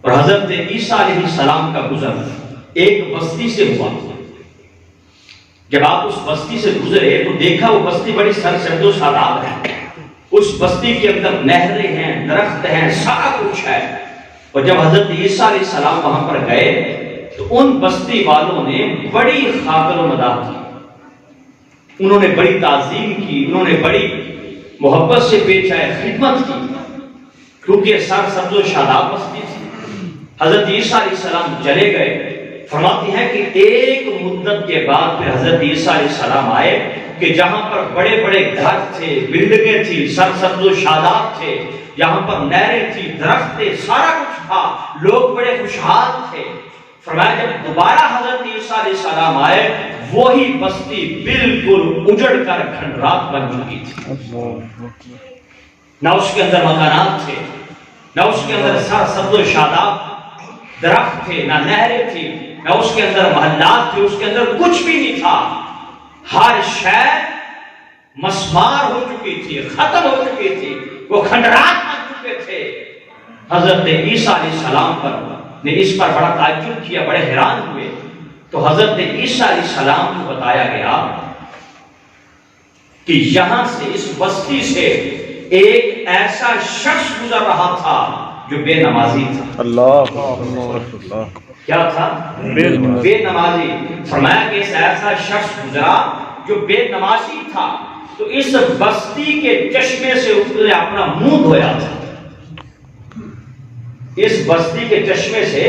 और हजरत ईसा अलैहिस्सलाम का गुजर एक बस्ती से हुआ। जब आप उस बस्ती से गुजरे तो देखा वो बस्ती बड़ी सरसब्ज़ और शादाब है। उस बस्ती के अंदर नहरें हैं, दरख्त हैं, सारा कुछ है। और जब हजरत ईसा अलैहिस्सलाम वहां पर गए तो उन बस्ती वालों ने बड़ी खातिर मदाद की, उन्होंने बड़ी ताज़ीम की, उन्होंने बड़ी मोहब्बत से पेश आए, खिदमत की, क्योंकि सरसब्ज़ और शादाब बस्ती थी। हजरत ईसा अलैहिस्सलाम चले गए। फरमाती है कि एक मुद्दत के बाद फिर हजरत ईसा अलैहिस्सलाम आए कि जहां पर बड़े बड़े घर थे, बिल्डिंगें थी, सरसब्ज़ और शादाब थे, जहां पर नहरें थी, दरख्त थे, सारा कुछ था, लोग बड़े खुशहाल थे। फरमाया जब दोबारा हजरत ईसा अलैहिस्सलाम आए वही बस्ती बिल्कुल उजड़ कर खंडरात बन चुकी थी। ना उसके अंदर मकानात थे, ना उसके अंदर सरसब्ज़ और शादाब दरख्त थे, ना नहरें थी, ना उसके अंदर महल्लात थे, उसके अंदर कुछ भी नहीं था। हर शय मस्मार हो चुकी थी, खत्म हो चुकी थी, वो खंडरात बन चुके थे। हजरत ईसा अलैहिस्सलाम पर ने इस पर बड़ा ताज्जुब किया, बड़े हैरान हुए। तो हजरत ईसा अलैहिस्सलाम को बताया गया कि यहां से, इस बस्ती से एक ऐसा शख्स गुजर रहा था जो बेनमाजी था। अल्लाह क्या था? बेनमाजी। फरमाया कि ऐसा शख्स गुजरा जो बेनमाजी था, तो इस बस्ती के चश्मे से उसने अपना मुंह धोया था। इस बस्ती के चश्मे से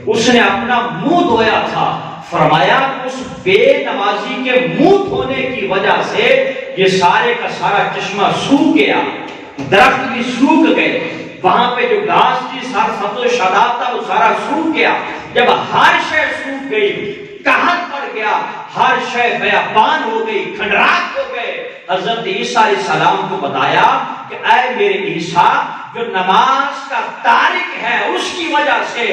उसने अपना मुंह धोया था। फरमाया उस बेनमाजी के मुंह धोने की वजह से ये सारे का सारा चश्मा सूख गया, दरख्त भी सूख गए, वहां पे जो घास थी, सरसब्ज़ शादाब था, वो सारा सूख गया। जब हर शय सूख गई, कहत पड़ गया, हर शय बयाबान हो गई, खंडरात हो गए। हजरत ईसा अलैहिस्सलाम को बताया कि ऐ मेरे ईसा, जो नमाज का तारिक है उसकी वजह से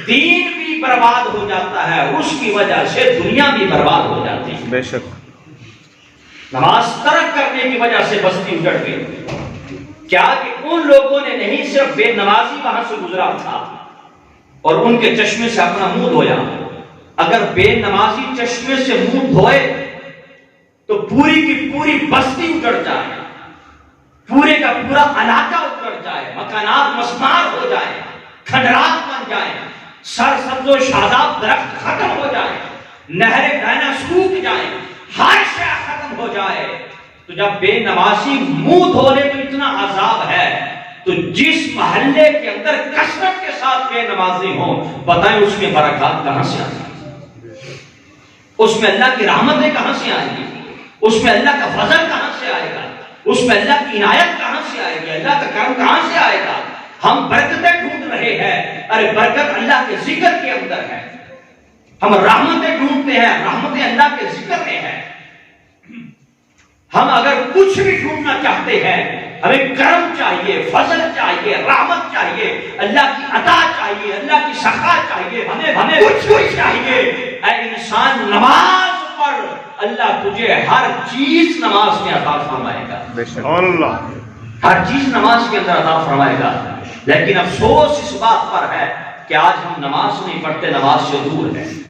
दीन भी बर्बाद हो जाता है, उसकी वजह से दुनिया भी बर्बाद हो जाती है। बेशक नमाज तर्क करने की वजह से बस्ती उजड़ गई। क्या कि उन लोगों ने नहीं सिर्फ बेनमाजी वहां से गुजरा था और उनके चश्मे से अपना मुंह धोया। अगर बेनमाजी चश्मे से मुंह धोए तो पूरी की पूरी बस्ती उजड़ जाए, पूरे का पूरा इलाका उजड़ जाए, मकानात मस्मार हो जाए, खंडरात बन जाए, सरसब्ज़ और शादाब दरख्त खत्म हो जाए, नहरें बहना सूख जाए, हर शय खत्म हो जाए। तो जब बेनमाजी मुंह धोने में इतना अजाब है, तो जिस मोहल्ले के अंदर कसरत के साथ बेनमाजी हो, बताएं उसमें बरकत कहां से आएगी? उसमें अल्लाह की रहमतें कहां से आएंगी? उसमें अल्लाह का फजल कहां से आएगा? उसमें अल्लाह की इनायत कहां से आएगी? अल्लाह का करम कहां से आएगा? हम बरकतें ढूंढ रहे हैं, अरे बरकत अल्लाह के जिक्र के अंदर है। हम रहमतें ढूंढते हैं, रहमतें अल्लाह के जिक्र में है। हम अगर कुछ भी ढूंढना चाहते हैं, हमें करम चाहिए, फजल चाहिए, रहमत चाहिए, अल्लाह की अता चाहिए, अल्लाह की सखा चाहिए, हमें कुछ चाहिए। ऐ इंसान, नमाज पढ़, अल्लाह तुझे हर चीज नमाज में अता फरमाएगा, हर चीज नमाज के अंदर अता फरमाएगा। लेकिन अफसोस इस बात पर है कि आज हम नमाज नहीं पढ़ते, नमाज से दूर है।